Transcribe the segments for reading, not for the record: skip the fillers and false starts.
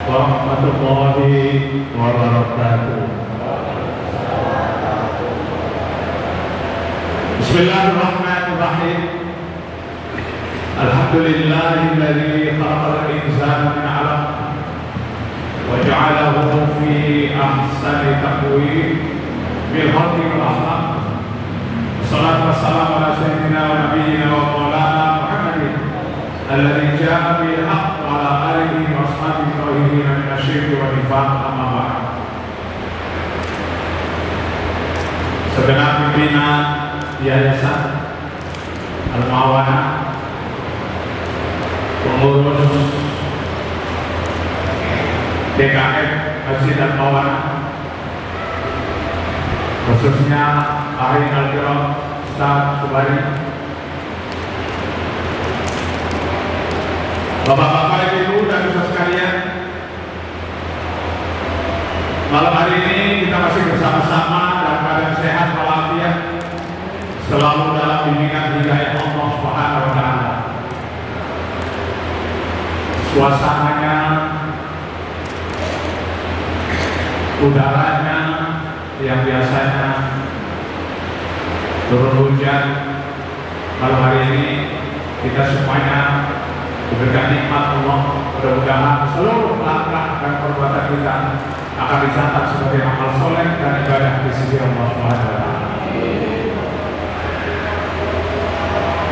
warahmatullahi wabarakatuh. Bismillahirrahmanirrahim. Alhamdulillahilladzi khalaqal insana min 'alaq wa ja'alahu fi ahsani taqwim bil haqqi wal akhlaq. Wassalatu wassalamu ala sayyidina wa nabiyyina wa maulana Muhammadin alladzi jaa'a bil haqq wa ala alihi wa ashabihi thayyibin min asyirki wa nifaq. Amma ba'd. Segenap pimpinan Yayasan Al-Mawanah, pengurus DKM Masjid Al-Mawanah, khususnya Ahli Al-Kiram Ustaz Subari, Bapak-bapak, Ibu dan saudara sekalian, malam hari ini kita masih bersama-sama dalam keadaan sehat walafiat, selalu dalam bimbingan hidayah Allah Subhanahu wa taala. Suasananya, udaranya yang biasanya turun hujan, malam hari ini kita semuanya diberikan nikmat Allah. Mudah-mudahan seluruh langkah dan perbuatan kita akan dicatat sebagai amal soleh dan ibadah di sisi Allah Subhanahu wa taala.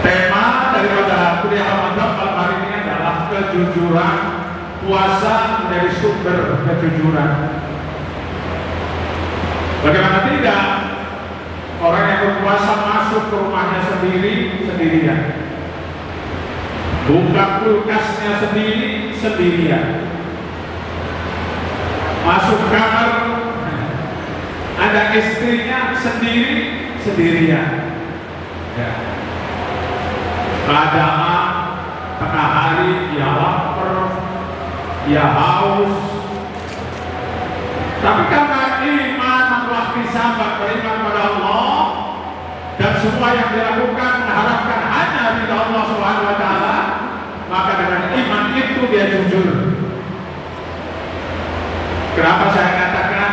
Tema daripada kuliah Ramadan malam hari ini adalah kejujuran. Puasa menjadi sumber kejujuran. Bagaimana tidak, orang yang berpuasa masuk ke rumahnya sendirian, buka kulkasnya sendirian, masuk kamar, ada istrinya sendirian. Ya. Keadaan tengah hari, ya lapar, ya haus, tapi karena iman, sahabat beriman pada Allah dan semua yang dilakukan mengharapkan hanya ridha Allah Subhanahu wa taala, maka dengan iman itu dia jujur. Kenapa saya katakan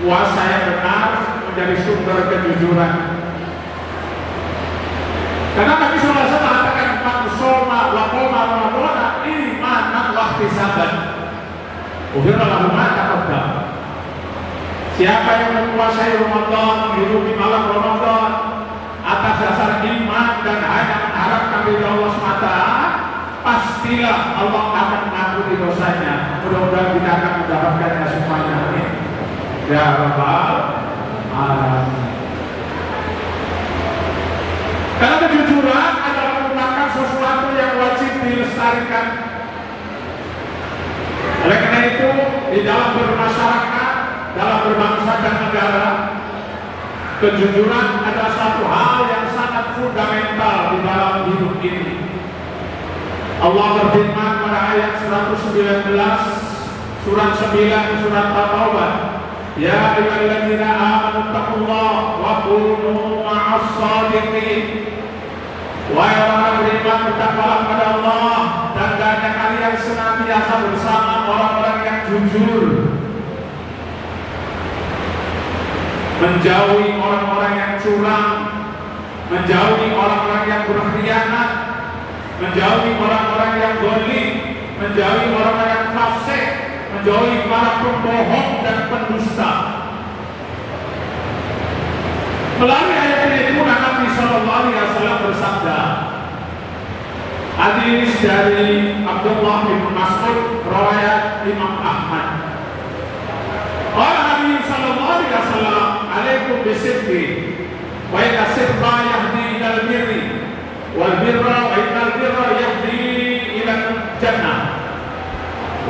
puasa yang benar menjadi sumber kejujuran? Karena Nabi sallallahu alaihi wasallam mengatakan man shoma wa qama ramadhana imanan wa ihtisaban ufira lahu ma taqaddam. Siapa yang mempuasai Ramadan, menghidupi malam Ramadan atas dasar iman dan hanya mengharapkan ridha Allah semata, pastilah Allah akan mengampuni dosanya. Mudah-mudahan kita akan mendapatkannya semuanya. Amin. Ya Rabbal Alamin. Karena kejujuran adalah merupakan sesuatu yang wajib dilestarikan. Oleh karena itu, di dalam bermasyarakat, dalam berbangsa dan negara, kejujuran adalah satu hal yang sangat fundamental di dalam hidup ini. Allah berfirman pada ayat 119 surat 9 surat At-Taubah, ya ayyuhalladzina amanu taqullaha wa kunu ma'as shadiqin. Wahai orang beriman, bertakwalah kepada Allah dan hendaknya kalian senantiasa bersama orang-orang yang jujur. Menjauhi orang-orang yang curang, menjauhi orang-orang yang berkhianat, menjauhi orang-orang yang zalim, menjauhi orang-orang yang fasik, menjauhi para pembohong dan pendusta. Melalui ayat ini pun Nabi sallallahu alaihi wasallam bersabda, hadis dari Abdullah bin Mas'ud riwayat Imam Ahmad. Nabi sallallahu alaihi wasallam, alaikum bisidqi wa inna sidqa yahdi ilal birri wal birra wa innal birra yahdi ilal jannah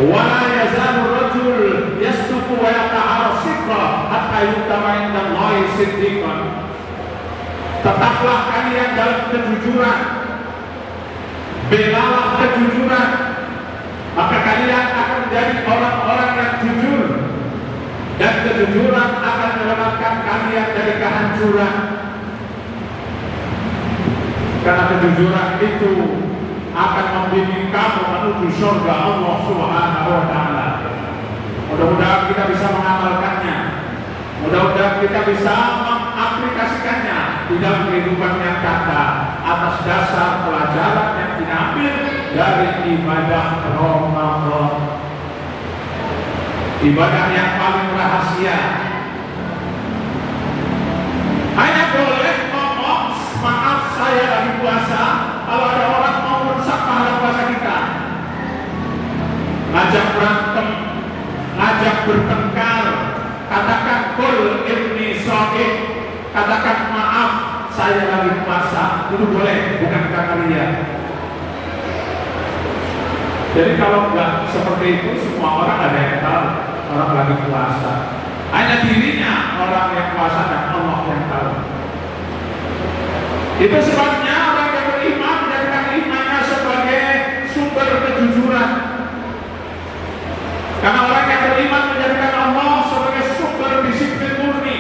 wa la yazalu rajul yasduqu wa yata'ara sidqa hatta yuktaba indallahi siddiqan. Tetaplah kalian dalam kejujuran, belalah kejujuran, maka kalian akan menjadi orang-orang yang jujur, dan kejujuran akan menyelamatkan kalian dari kehancuran. Karena kejujuran itu akan membimbing kamu menuju surga Allah Subhanahu wa taala. bisa mengaplikasikannya di dalam kehidupan yang nyata atas dasar pelajaran yang diambil dari ibadah Ramadan. Ibadah yang paling rahasia. Hanya boleh ngomong, maaf saya lagi puasa, kalau ada orang mau merusak pahala puasa kita. Ngajak berantem, ngajak bertengkar, katakan kul inni shaim, katakan maaf saya lagi puasa, itu boleh, bukan karena ria. Jadi kalau nggak seperti itu, semua orang ada yang tahu orang lagi puasa. Hanya dirinya orang yang puasa dan Allah yang tahu. Itu sebabnya orang yang beriman menjadikan imannya sebagai sumber kejujuran. Karena orang yang beriman menjadikan Allah sebagai sumber disiplin murni.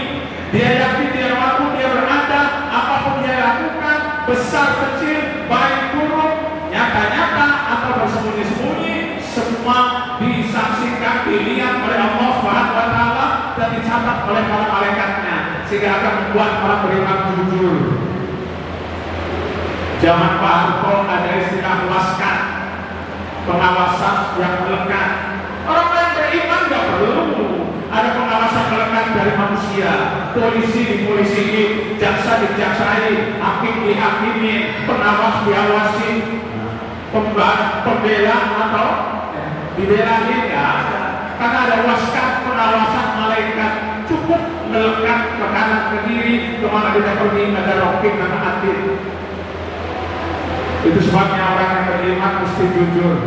Dia yakin dia mampu, dia berada, apapun dia lakukan, besar kecil, baik buruk, nyata-nyata atau bersembunyi-sembunyi, semua disaksikan, dilihat oleh Allah Subhanahu wa Ta'ala dan dicatat oleh para malaikatnya, sehingga akan membuat para beriman jujur. Zaman Pak Harto ada istilah waskat, pengawasan yang melekat. Orang yang beriman nggak perlu ada pengawasan melekat dari manusia. Polisi dipolisi, jaksa dijaksai, hakim dihakimi, pengawas diawasi, pembela atau dibelain ya. Karena ada waskat pengawasan malaikat, cukup melekat ke kanan ke kiri, kemana kita pergi ada rokib dan atid. Itu sebabnya orang yang beriman mesti jujur.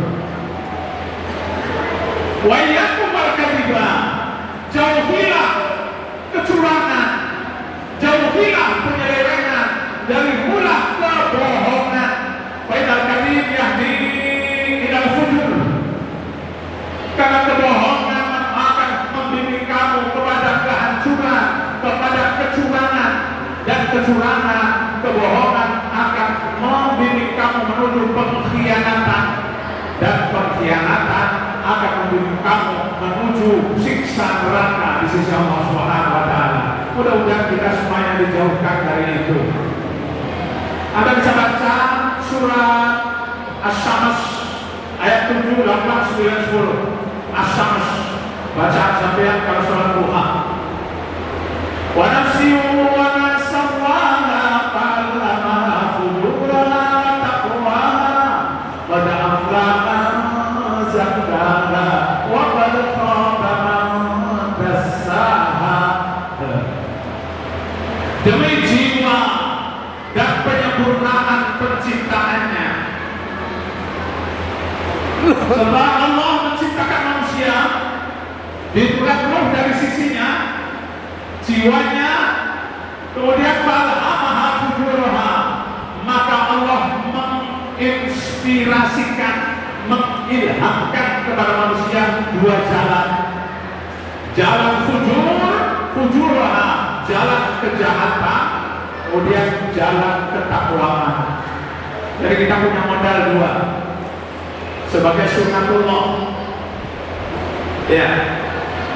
Wa iyyakum wal kadhiba, jauhilah kecurangan, jauhilah penyelewengan, dari ulah kebohongan. Wa idzal kadhib yahdi ilal fujur. Karena kebohongan akan membimbing kamu kepada kehancuran, kepada kecurangan, dan kecurangan, kebohongan akan membimbing kamu menuju pengkhianatan, dan pengkhianatan akan membimbing kamu menuju siksa neraka di sisi Allah Subhanahu wa Ta'ala. Mudah-mudahan kita semuanya dijauhkan dari itu. Anda bisa baca surat Asy-Syams ayat 7, 8, 9, 10. Asy-Syams, bacaan sampean kalau sholat duha. Wa nafsi wa ma sawwaha fa'alhamaha fujuraha taqwaha wa aflaha zakkaha wa qad khaba man dassaha. Demi jiwa dan penyempurnaan penciptaannya. Setelah Allah menciptakan manusia, ditulis roh dari sisinya, jiwanya, kemudian falhamaha fujuraha, maka Allah menginspirasikan, mengilhamkan kepada manusia dua jalan. Jalan fujuraha, jalan kejahatan, kemudian jalan ketakwaan. Jadi kita punya modal dua sebagai sunnatullah. Ya,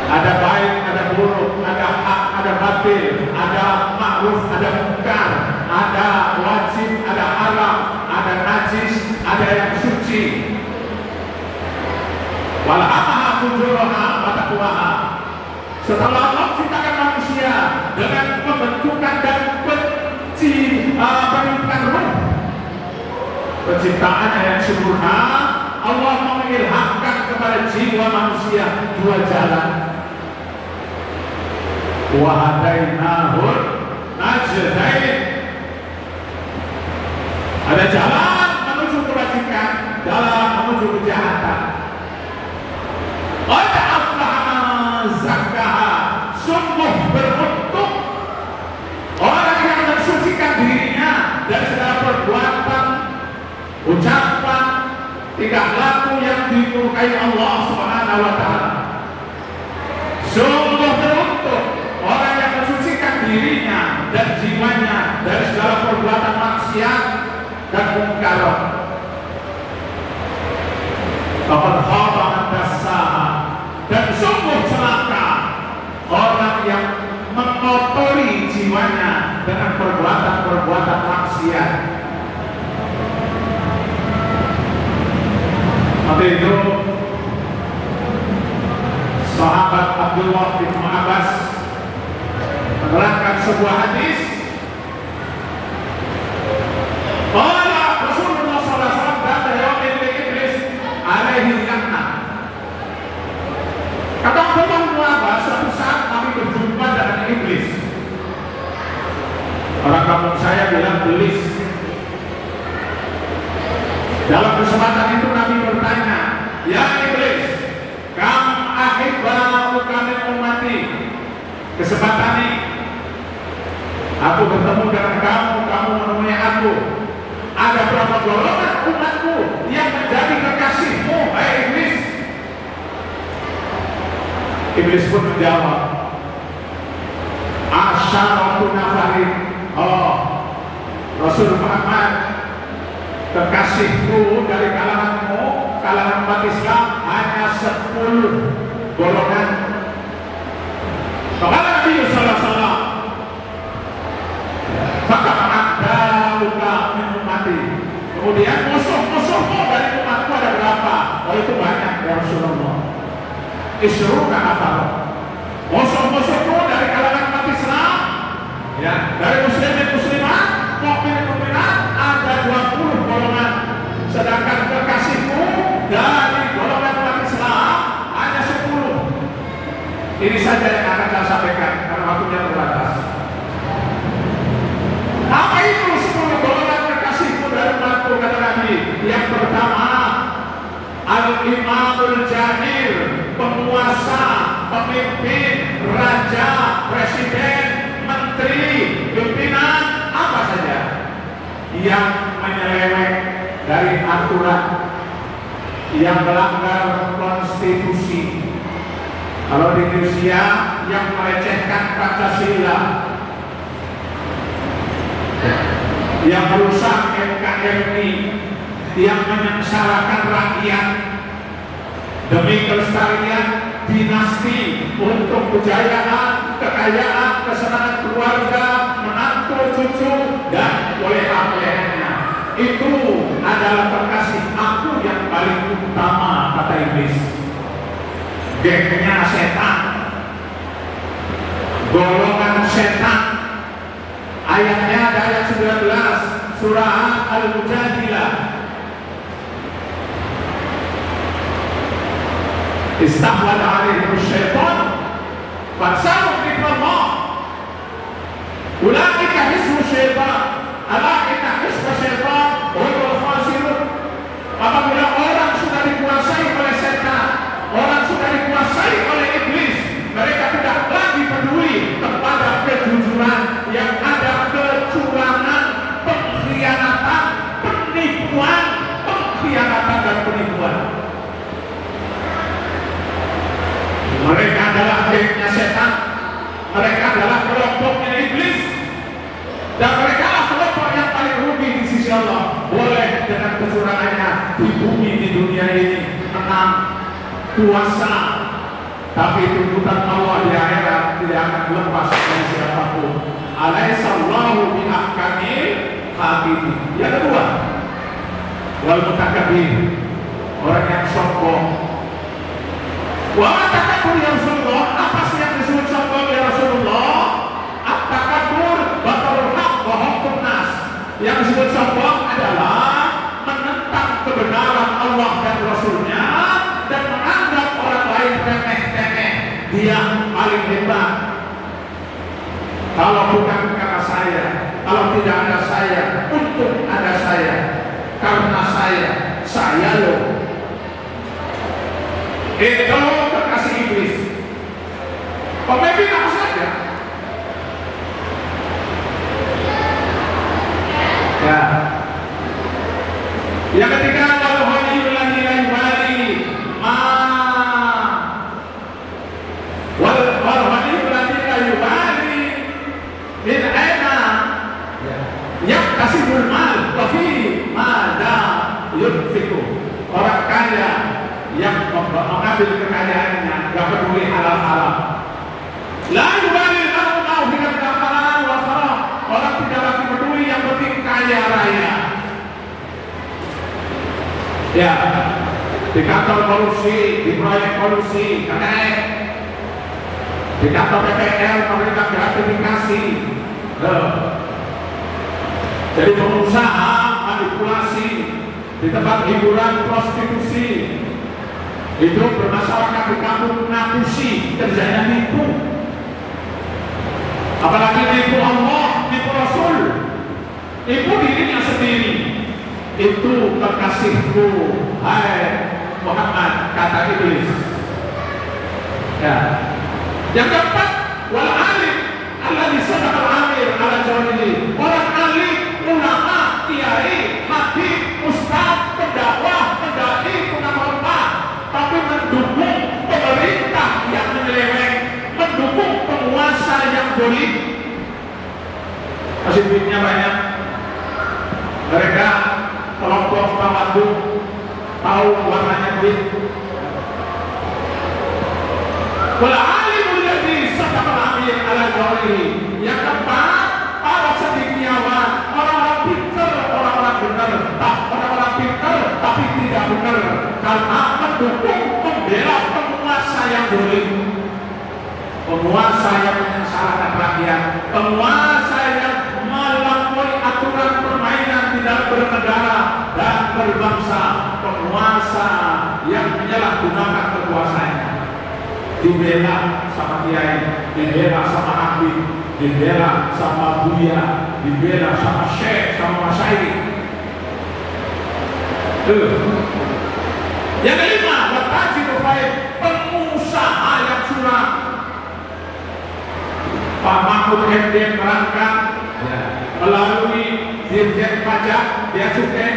ada baik, ada buruk, ada hak, ada batil, ada ma'ruf, ada munkar, ada wajib, ada haram, ada najis, ada yang suci. Walhamaha fujuraha wa taqwaha. Setelah Allah ciptakan manusia dengan pembentukan dan penciptaan ruh, penciptaan yang sempurna, Allah mengilhamkan kepada jiwa manusia dua jalan. Wa hadainahul najdain. Ada jalan menuju kebajikan, jalan menuju kejahatan. Qad aflaha man zakkaha. Sungguh beruntung orang yang mensucikan dirinya dari segala perbuatan, ucapan, tingkah laku yang dimurkai Allah Subhanahu wa Ta'ala. Sungguh beruntung orang yang mensucikan dirinya dan jiwanya dari segala perbuatan maksiat dan mungkarat. Faqad khaba man dassaha. Dan sungguh celaka orang yang mengotori jiwanya dengan perbuatan-perbuatan maksiat. Waktu itu sahabat Abdullah bin Abbas menerangkan sebuah hadis. Rasulullah SAW kata yaumil iblis alaihi laknah. Kata Abdullah bin Abbas, suatu saat kami berjumpa dengan iblis. Orang kampung saya bilang belis. Dalam kesempatan itu Nabi bertanya, ya iblis, kam ahibbahu min ummati. Kesempatan ini aku bertemu dengan kamu menemui aku. Ada berapa golongan umatku yang menjadi kekasihmu, hai iblis? Iblis pun menjawab, asyaratu nafarin. Oh, Rasul Muhammad, kekasihku dari kalanganmu, kalangan umat Islam hanya 10 golongan. Kata Nabi sallallahu alaihi wasallam, maka ada luka mati. Kemudian musuh-musuhmu dari umatku ada berapa? Oh, itu banyak ya Rasulullah. Isruka nafar. Musuh-musuhmu dari kalangan umat Islam, ya, dari muslimin muslimat, mukminin mukminat ada 20 golongan. Sedangkan kekasihmu dari golongan umat Islam hanya 10. Ini saja yang akan saya sampaikan karena waktunya terbatas. Apa itu 10 golongan kekasihmu dari umatku? Kata Nabi. Yang pertama, al-imamul jahir, penguasa, pemimpin, raja, presiden, menteri, pimpinan, apa saja yang menyeleweng dari aturan, yang melanggar konstitusi. Kalau di Indonesia yang melecehkan Pancasila, yang merusak NKRI, yang menyengsarakan rakyat demi kelestarian dinasti untuk kejayaan, kekayaan, kesenangan keluarga, menantu, cucu, dan boleha-bolehannya. Itu adalah kekasih aku yang paling utama, kata iblis. Gengnya setan, golongan setan. Ayatnya ada ayat 19 surah Al-Mujadilah. Istahwada alaihim syaitan fansahum dzikrallah. Ulaika hizbu syaitan. Ala inna hizba syaitan humul khasirun. Apabila orang sudah dikuasai oleh setan, orang sudah dikuasai oleh iblis, mereka tidak lagi peduli kepada kejujuran, yang ada kecurangan, pengkhianatan, penipuan, pengkhianatan dan penipuan. Mereka adalah gengnya setan, mereka adalah kelompoknya iblis, dan mereka adalah kelompok yang paling rugi di sisi Allah. Boleh dengan kecurangannya di bumi, di dunia ini menang kuasa, tapi tuntutan Allah di akhirat tidak akan lepas dari siapapun. Alaihissallahu bi ahkamil hakimin. Yang kedua, wal mutakabbir, orang yang sombong. Wa takabur ya Rasulullah, apa sih yang disebut sombong ya Rasulullah? At-takabbur batarul haq wa hukum nas. Yang disebut sombong adalah menentang kebenaran Allah dan Rasulnya dan menganggap orang lain remeh-temeh. Dia paling hebat. Kalau bukan karena saya, kalau tidak ada saya, untuk ada saya, karena saya loh. Itu kekasih iblis. Pemimpin apa saja? Ya. Yang ketiga, wal waliyul ladzi la yubali ma wal waliyul ladzi la yubali min aina yaktasibul mal wa fi ma la yunfiqu. Orang kaya yang mengambil kekayaannya, gak peduli halal haram. La yubali lahu ma fi Ya, di kantor korupsi, di proyek korupsi, KKN, di kantor PPL pemerintah gratifikasi. Jadi pengusaha manipulasi, di tempat hiburan prostitusi, hidup bermasyarakat di kampung ngapusi, kerjanya nipu. Apalagi nipu Allah, nipu Rasul, nipu dirinya sendiri. Itu kekasihku, hai Muhammad, kata iblis. Ya. Yang keempat, wal alim alladzi sadaqa al-amir ala jawarihi. Orang alim, ulama, kiai, hadis, ustaz, pendakwah, pendai, pengamal, tapi mendukung pemerintah yang menyeleweng, mendukung penguasa yang zalim. Masih duitnya banyak. Mereka kelompok tawadhu tahu warnanya duit. Wal alimul ladzi sadaqa al-amir ala jawarihi. Yang keempat, para cendekiawan, orang-orang pintar, orang-orang benar, orang-orang pintar tapi tidak benar karena mendukung membela penguasa yang zalim, penguasa yang menyengsarakan rakyat, penguasa yang melampaui aturan permainan di dalam bernegara dan berbangsa, penguasa yang menyalahgunakan kekuasaannya, dibela sama kiai, dibela sama habib, dibela sama buya, dibela sama syekh, sama masyayikh. Yang kelima, watajir baik, pengusaha yang curang. Pak Mahfud MD merangkap melalui Dirjen Pajak Bea Cukai,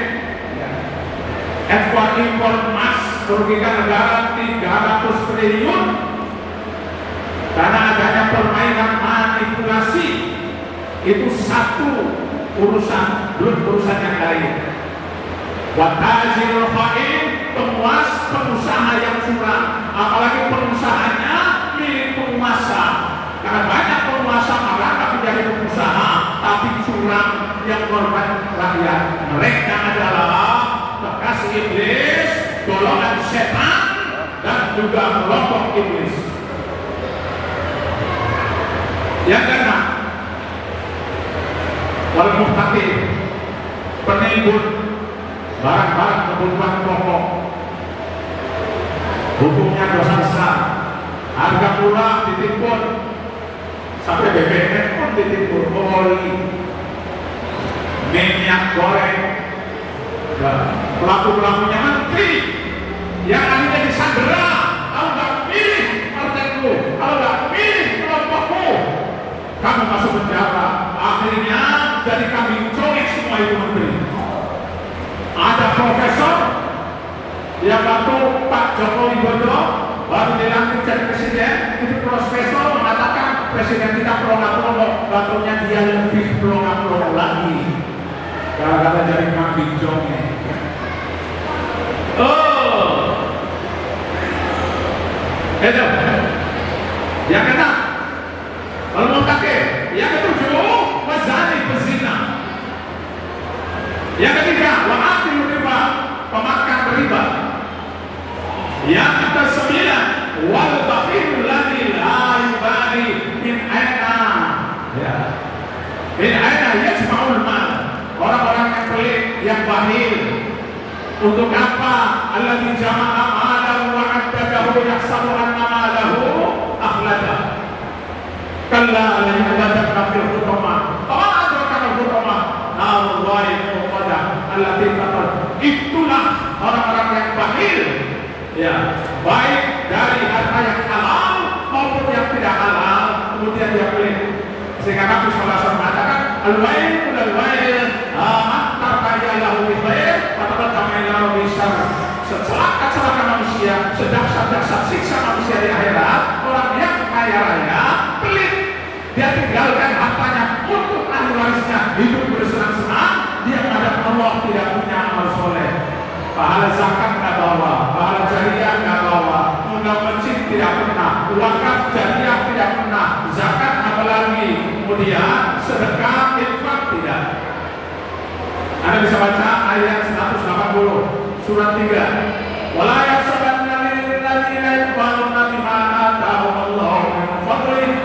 ekspor impor emas merugikan negara 300 triliun karena adanya permainan manipulasi. Itu satu urusan, belum urusan yang lain. Watajirul fa'il, pengusaha yang curang, apalagi pengusahanya milik penguasa. Karena banyak penguasa merangkap menjadi pengusaha tapi curang yang mengorbankan rakyat. Mereka adalah kekasih iblis, golongan setan, dan juga kelompok iblis. Yang keenam, wal muhtaqir, penimbun barang-barang kebutuhan pokok, hukumnya dosa besar. Harga murah ditimbun, sampai BBM pun ditimbun, oli, minyak goreng. Pelaku-pelakunya menteri yang akhirnya disandera. Kalau nggak pilih partaiku, kalau nggak pilih kelompokku, kamu masuk penjara. Akhirnya jadi kambing colek semua itu menteri. Ada profesor yang waktu Pak Jokowi Widodo baru dilantik jadi presiden, itu profesor mengatakan presiden kita pro-pro, waktunya dia lebih pro-pro lagi. Gara-gara jadi kambing jongnya. Itu yang keenam, al-muhtaqir. Yang ketujuh, wazani berzina. Yang ketiga, wa'akil riba, pemakan riba. Yang kesembilan, wal bakhil ladzi la yubali min aina. Ya. Min aina yajma'ul mal. Orang-orang yang pelit, yang bakhil. Untuk apa? Alladzi jama'a malahu wa 'addadahu yahsabu anna malahu akhlada. Kalla la yubadaka fil hutamah. Wa adraka al hutamah. Narullahi muqaddah allati taqad. Itulah orang-orang yang bakhil. Ya, baik dari harta yang halal maupun yang tidak halal, kemudian dia pelit. Sehingga Nabi sallallahu alaihi wasallam mengatakan, al-wail al-wail hatta tajalahu bi khair wa tabaddama bi syarr. Celaka manusia, sedahsyat siksa manusia di akhirat, orang yang kaya raya pelit. Dia tinggalkan hartanya untuk ahli warisnya hidup bersenang-senang, dia menghadap Allah tidak punya amal soleh. Pahala zakat nggak bawa, pahala jariah nggak bawa, undang masjid tidak pernah, wakaf jariah tidak pernah, zakat apalagi, kemudian sedekah infak tidak. Anda bisa baca ayat 180 surat 3. Wala yasabanna lilladzina yaqbaluna bima atahumullahu min fadlih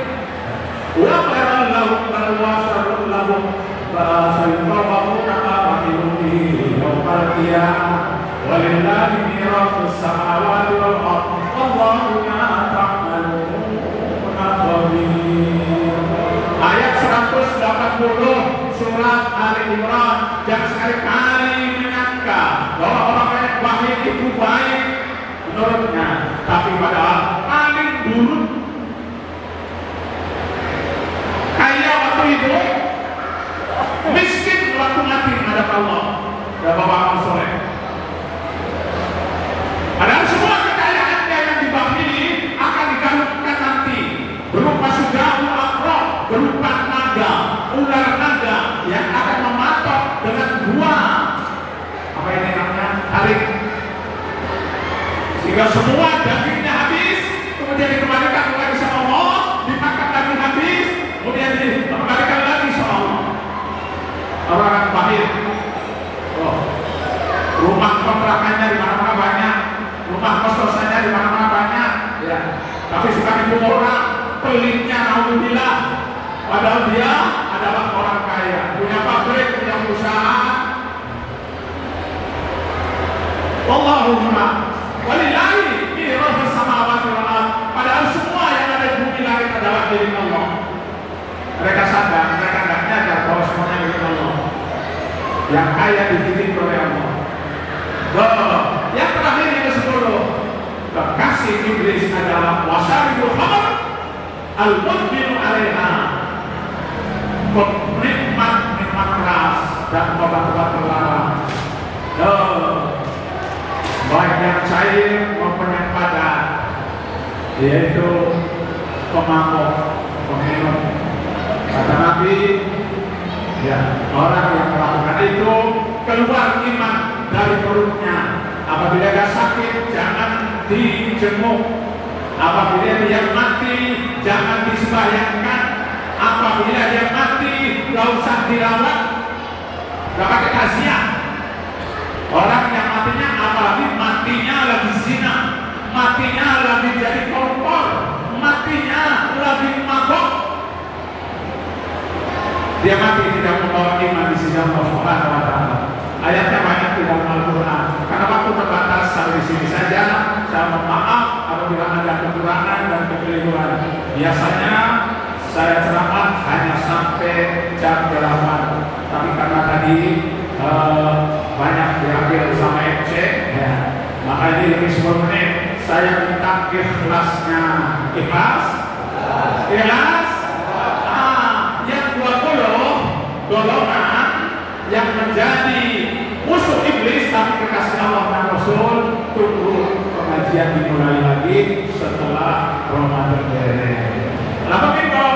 wa khairan lahum bal wa syarrun lahum sayuqawwamuna ma baqilu bihi yawmal qiyamah walillahi mirathus samawati wal ardh wallahu bima ta'maluna khabir. Ayat 180 surat Ali Imran. Jangan sekali-kali menyangka bahwa orang wahid itu baik menurutnya, tapi padahal paling buruk. Kaya waktu hidup, miskin waktu mati menghadap Allah. Ya Bapak soleh. Padahal semua kekayaannya yang dibakili akan digalungkan nanti berupa sudahu akhroh, berupa naga, ular naga yang akan mematok dengan buah apa ini namanya tarik, sehingga semua dagingnya habis, kemudian dikembalikan lagi sama Allah, dimakan lagi habis, kemudian dikembalikan lagi sama Allah. Orang bahir, rumah kontrakannya di mana-mana banyak, rumah kos-kosannya di mana-mana banyak, ya. Tapi suka nipu orang, pelitnya naudzubillah. Padahal dia adalah orang kaya, punya pabrik, punya perusahaan. Allahumma walillahi mirathus samawati wal ardh. Padahal semua yang ada di bumi langit adalah milik Allah. Mereka sadar, mereka tidak nyadar bahwa semuanya milik Allah. Yang kaya dititip oleh Allah. Yang terakhir yang ke-10, kekasih iblis adalah wasaribul khamr al-mudminu 'alaiha. Penikmat keras dan obat-obat terlarang. Baik yang cair maupun yang padat, yaitu pemabuk, peminum. Kata Nabi, ya, orang yang melakukan itu keluar iman dari perutnya. Apabila dia sakit, jangan dijenguk. Apabila dia mati, jangan disembahyangkan. Apabila dia mati, gak usah dirawat, gak pakai kasihan. Orang yang matinya, apalagi matinya lagi zina, matinya lagi jadi koruptor, matinya lagi mabok, dia mati tidak membawa iman di sisi Allah Subhanahu wa Ta'ala. Ayatnya banyak di dalam Al-Quran. Karena waktu terbatas, sampai di sini saja. Saya mohon maaf apabila ada kekurangan dan kekeliruan. Biasanya saya ceramah hanya sampai jam 8, tapi karena tadi banyak diambil sama MC, ya, maka ini lebih 10 menit. Saya minta ikhlasnya. Ikhlas? Ikhlas? Yang 20 golongan yang menjadi musuh iblis tapi kekasih Allah dan Rasul, tunggu pengajian dimulai lagi setelah Ramadan beres. Lama minggu,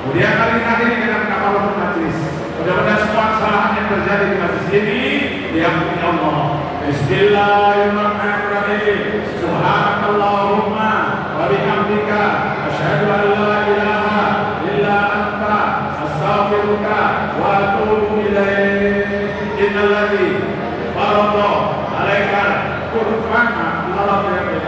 kemudian kali ini dengan kafaratul majlis. Mudah-mudahan semua kesalahan yang terjadi di majlis ini diampuni Allah. Bismillahirrahmanirrahim. Subhanakallahumma wa bihamdika asyhadu an la ilaha illa anta astaghfiruka wa atubu ilaik. Innal ladzi farada 'alaika qur'ana la yaqdiru.